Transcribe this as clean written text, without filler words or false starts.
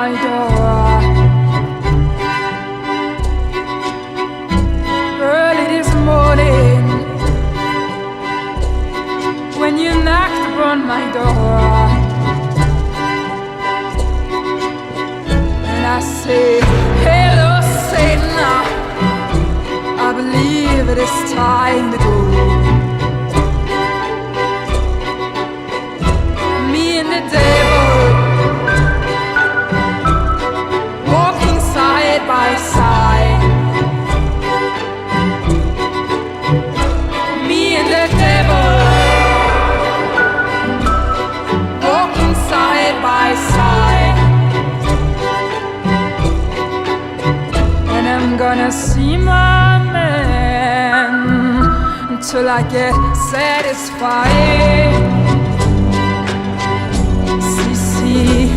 my door. Early this morning, when you knocked upon my door, and I say, hello Satan, I believe it is time to go. Me and the devil walking side by side. Me and the devil walking side by side. And I'm gonna see my man until I get satisfied. See,